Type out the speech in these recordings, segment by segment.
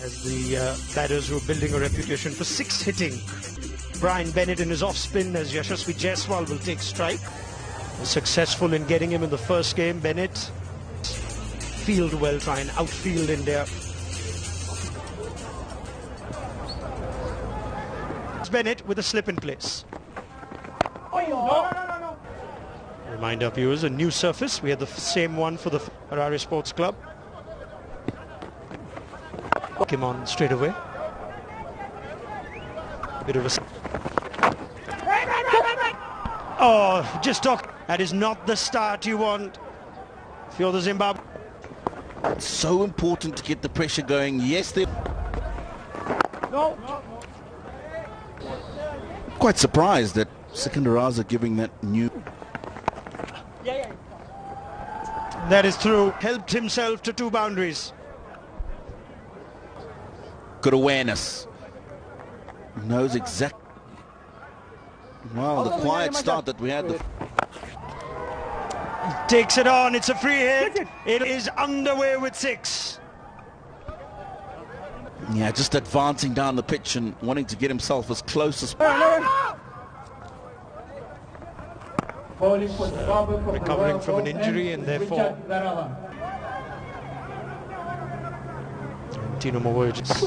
as the batters were building a reputation for six hitting. Brian Bennett in his off-spin as Yashasvi Jaiswal will take strike. Successful in getting him in the first game. Bennett field well, try and outfield India. Bennett with a slip in place. Remind our viewers, a new surface. We had the same one for the Harare Sports Club. Came on straight away. Bit of a... Oh, just talk. That is not the start you want if you're the Zimbabwe. It's so important to get the pressure going. Yes, they... No. Quite surprised that Sikandaraza giving that new... That is through. Helped himself to 2 boundaries. Good awareness. Knows exact... Well, the quiet start that we had... Takes it on. It's a free hit. It is underway with 6. Yeah, just advancing down the pitch and wanting to get himself as close as... Recovering from an injury and therefore... Tino Mawarges.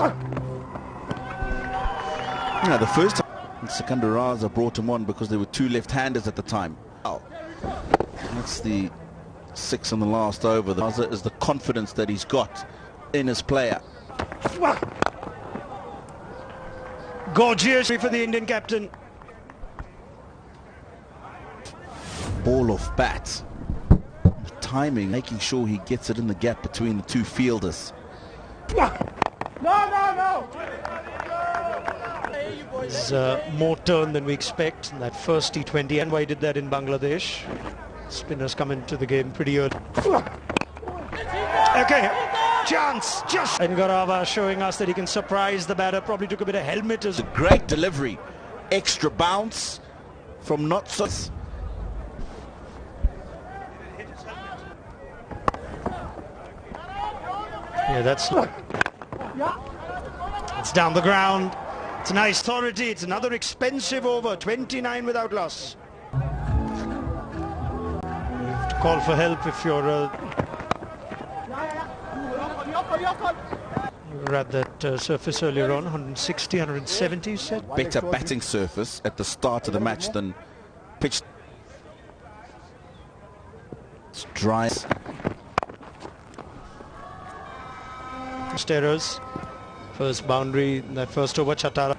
Yeah, the first time Sikandaraza brought him on because there were 2 left-handers at the time. That's the 6 on the last over. The other is the confidence that he's got in his player. Gorgeous for the Indian captain. Ball off bat. Timing, making sure he gets it in the gap between the 2 fielders. No. There's more turn than we expect in that first T20, and why did that in Bangladesh? Spinners come into the game pretty early. Okay, chance, just... And Garava showing us that he can surprise the batter. Probably took a bit of helmet as... A great delivery, extra bounce from not so... Yeah, that's... It's down the ground. It's a nice authority. It's another expensive over. 29 without loss. You have to call for help if you're we were at that surface earlier on. 160, 170 you said. Better batting surface at the start of the match than pitch. It's dry. Errors. First boundary in that first over, Chatara.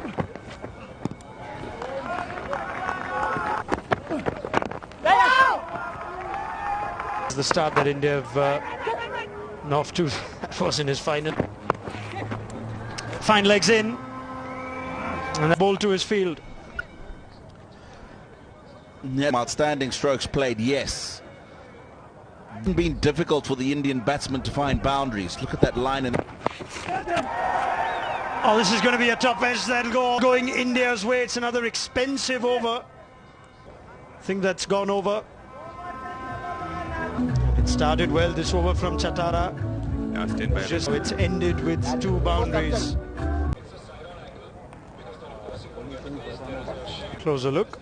The start that India have off to. That was in his final. Fine legs in. And the ball to his field. Yeah, outstanding strokes played, yes. It's been difficult for the Indian batsmen to find boundaries. Look at that line. Oh, this is going to be a tough edge. That'll go going India's way. It's another expensive over. I think that's gone over. It started well, this over from Chatara. Just it's ended with 2 boundaries. Closer look.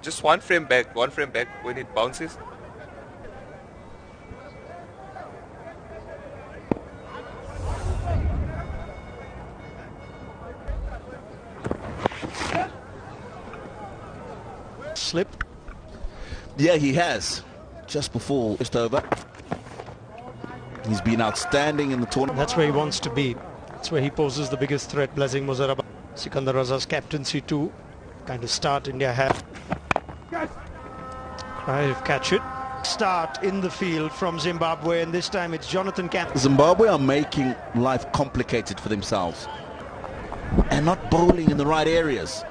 Just one frame back when it bounces. Slip. Yeah, he has. Just before, just over. He's been outstanding in the tournament. That's where he wants to be. That's where he poses the biggest threat. Blessing Muzaraba. Sikandaraza's captaincy too. Kind of start India had. Try to catch it. Start in the field from Zimbabwe, and this time it's Jonathan Camp. Zimbabwe are making life complicated for themselves and not bowling in the right areas.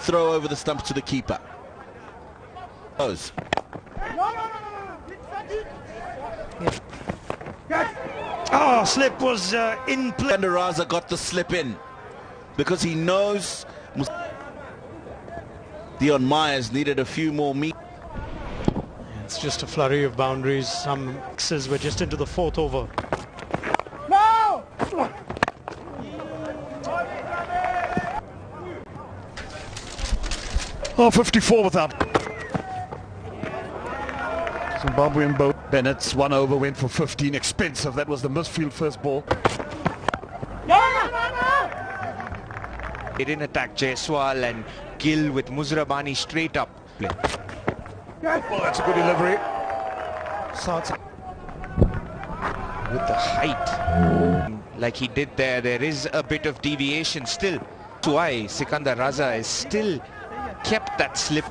Throw over the stumps to the keeper. Goes. Oh, slip was in play. Sikandaraza got the slip in because he knows Dion Myers needed a few more meters. It's just a flurry of boundaries. Some X's were just into the fourth over. No! Oh, 54 without. Zimbabwean boat. Bennett's 1 over went for 15. Expensive. That was the misfield first ball. They didn't attack Jaiswal and Gill with Muzrabani straight up. Oh, that's a good delivery. Starts With the height, like he did there, there is a bit of deviation still. T20I, Sikandar Raza is still kept that slip.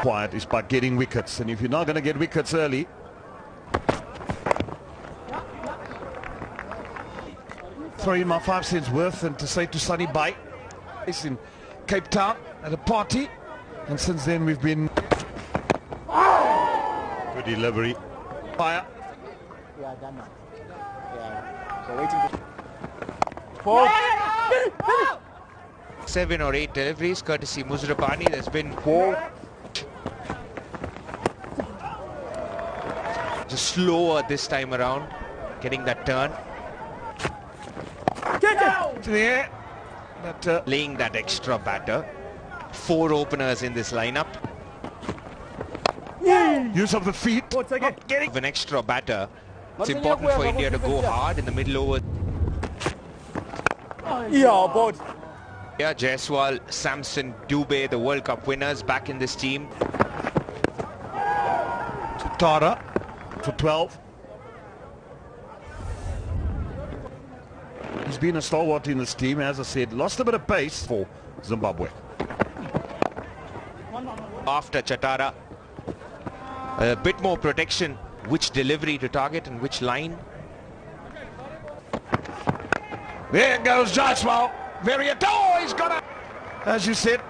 Quiet is by getting wickets, and if you're not going to get wickets early, throw in my 5 cents worth and to say to Sunny bye. It's in Cape Town at a party, and since then we've been good delivery. Fire. Yeah, done now. Yeah. So waiting. Four. 7 or 8 deliveries courtesy Muzrabani. There's been 4. just slower this time around, getting that turn, To the air. But, laying that extra batter. 4 openers in this lineup. use of the feet. Not getting an extra batter. It's important for India to go hard in the middle over. Yeah, board. Yeah, Jaiswal, Samson, Dubey, the World Cup winners back in this team. To Tara for 12. He's been a stalwart in this team, as I said. Lost a bit of pace for Zimbabwe. After Chatara, a bit more protection. Which delivery to target and which line? There goes Jaiswal. Oh, he's got it. As you said,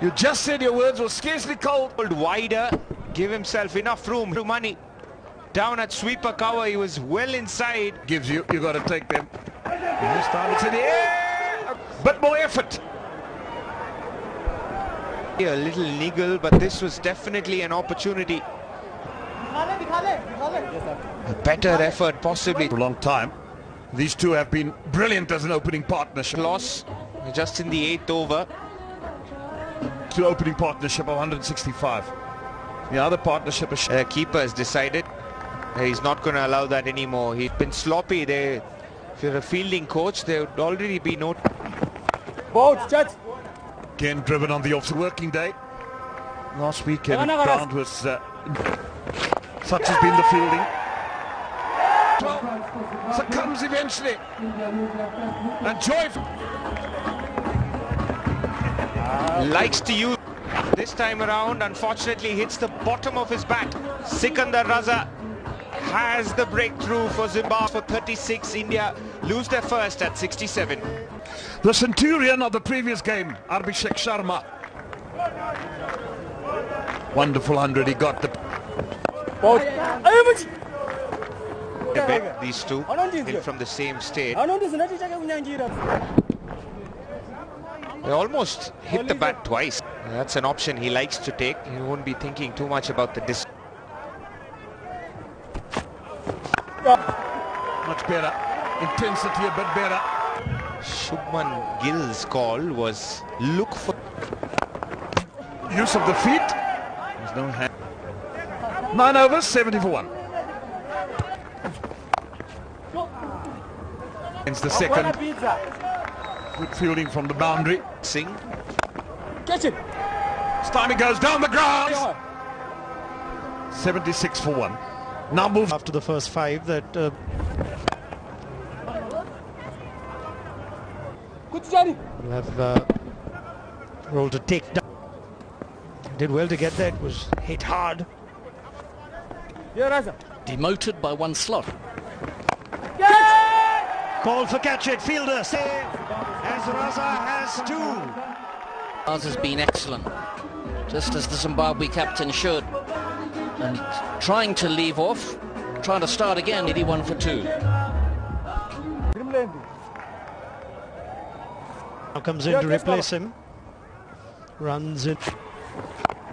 you just said your words were scarcely cold. Wider, give himself enough room to money. Down at sweeper cover, he was well inside. Gives you got to take them. This time it's in the air. Bit more effort. A little niggle, but this was definitely an opportunity. A better effort possibly. For a long time. These two have been brilliant as an opening partnership. Loss just in the 8th over. To opening partnership of 165. The other partnership is... Keeper has decided he's not going to allow that anymore. He's been sloppy. If you're a fielding coach, there would already be no... Board, judge. Again driven on the off-working day. Last weekend ground was... such has been the fielding. Succumbs eventually. And joy. Likes to use this time around. Unfortunately hits the bottom of his bat. Sikandar Raza has the breakthrough for Zimbabwe for 36. India lose their first at 67. The centurion of the previous game, Abhishek Sharma. Wonderful 100 he got. The Board. These two in from the same state. They almost hit the bat twice. That's an option he likes to take. He won't be thinking too much about the distance. much better. Intensity a bit better. Shubman Gill's call was look for Use of the feet. There's no hand. 9 overs, 70 for 1. Against the second. Good fielding from the boundary. Singh. Catch it. This time he goes down the grass. 76 for 1. Now move. After the first 5 that will have role to take down. Did well to get there. It was hit hard. Demoted by 1 slot. Call for catch it. Fielder save as Raza has 2. Ours has been excellent, just as the Zimbabwe captain should. And trying to leave off, trying to start again, 81 for 2. Now comes in to replace him. Runs in.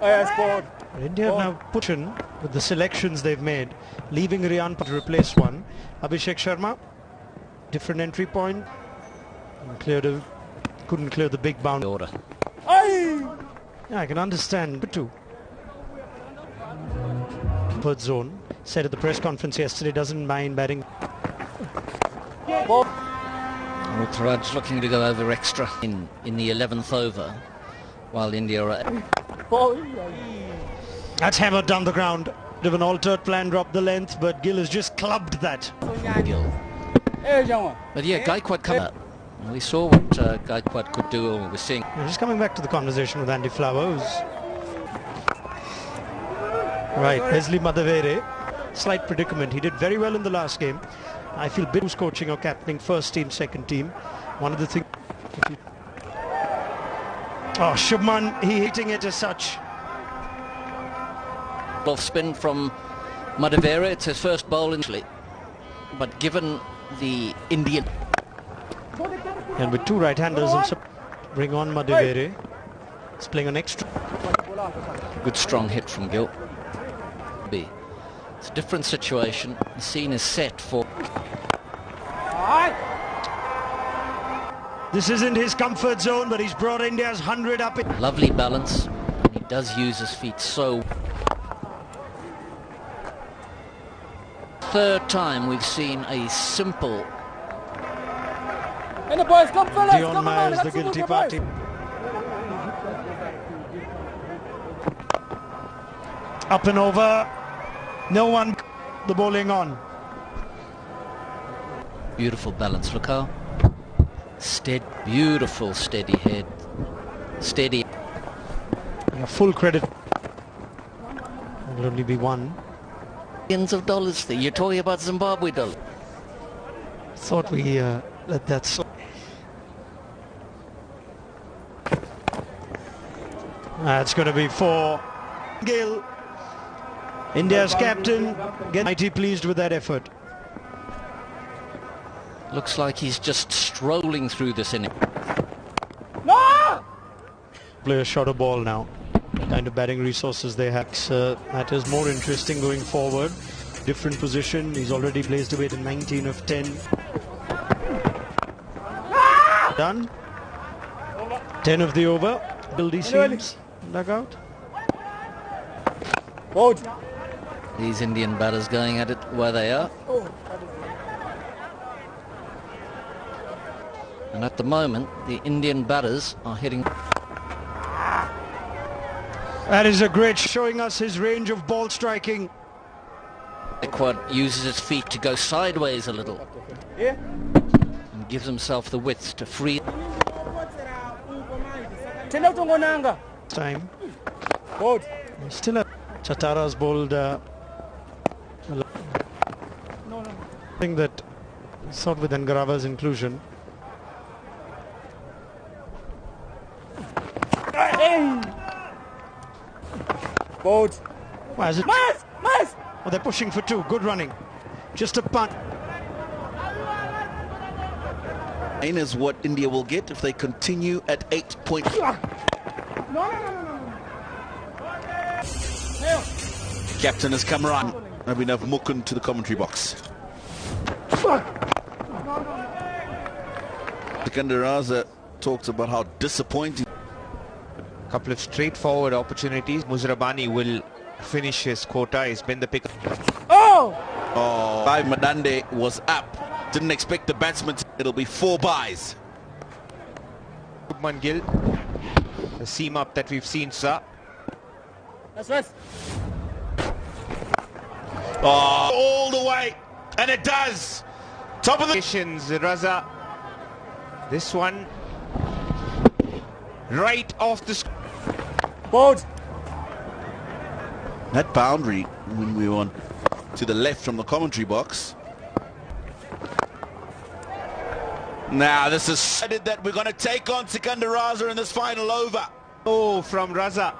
Yes, bowled. India have now put in with the selections they've made, leaving Riyan to replace one. Abhishek Sharma, different entry point, and couldn't clear the big boundary. Order. Yeah, I can understand too. Third zone, said at the press conference yesterday, doesn't mind batting. Raj looking to go over extra in the 11th over, while India are... That's hammered down the ground. Bit of an altered plan, dropped the length, but Gill has just clubbed that. Gill. But yeah, Gaikwad come up. We saw what Gaikwad could do, or we're seeing. Just coming back to the conversation with Andy Flowers. Right, Wesley Madhavere, slight predicament. He did very well in the last game. I feel who's coaching or captaining first team, second team. One of the things... Oh, Shubman, he hitting it as such. Off spin from Madhavere. It's his first bowl in Italy. But given the Indian... And with two right-handers, bring on Madhavere. He's playing an extra. Good strong hit from Gill. It's a different situation. The scene is set for... This isn't his comfort zone, but he's brought India's 100 up. Lovely balance. And he does use his feet so... Third time we've seen a simple... And the boys, come fellas, Dion come on, Myers, the guilty party. Up and over. No one the bowling on. Beautiful balance. Look how steady, beautiful steady head. Steady. Yeah, full credit. Will only be one. Millions of dollars there. You're talking about Zimbabwe dollars. Thought we let that slide. That's going to be for Gill. India's captain, mighty pleased with that effort. Looks like he's just strolling through this inning. No! Play a shorter ball now. The kind of batting resources they have. That is more interesting going forward. Different position. He's already blazed away to 19 of 10. Done. 10 of the over. Bildy seems dugout. Boat. These Indian batters going at it where they are. And at the moment, the Indian batters are hitting... That is a great showing us his range of ball striking. Gaikwad uses his feet to go sideways a little. Yeah. And gives himself the width to free... Time. Boat. Still a Chatara's bowled. I think that sort with Angarava's inclusion. Boat. Why is it? Mice! Oh, they're pushing for two. Good running. Just a punt. Is what India will get if they continue at 8 points. Captain has come around. And we have Mukund to the commentary box. Sikandar Raza talks about how disappointing. A couple of straightforward opportunities. Muzrabani will finish his quota. He's been the pick. Oh! Five Madande was up. Didn't expect the batsman. It'll be 4 byes. Shubman Gill, the seam up that we've seen, sir. That's right. Oh, all the way, and it does. Top of the Raza. This one right off the Boat. that boundary when we were on to the left from the commentary box. Now this is that we're going to take on Sikandar Raza in this final over. Oh, from Raza.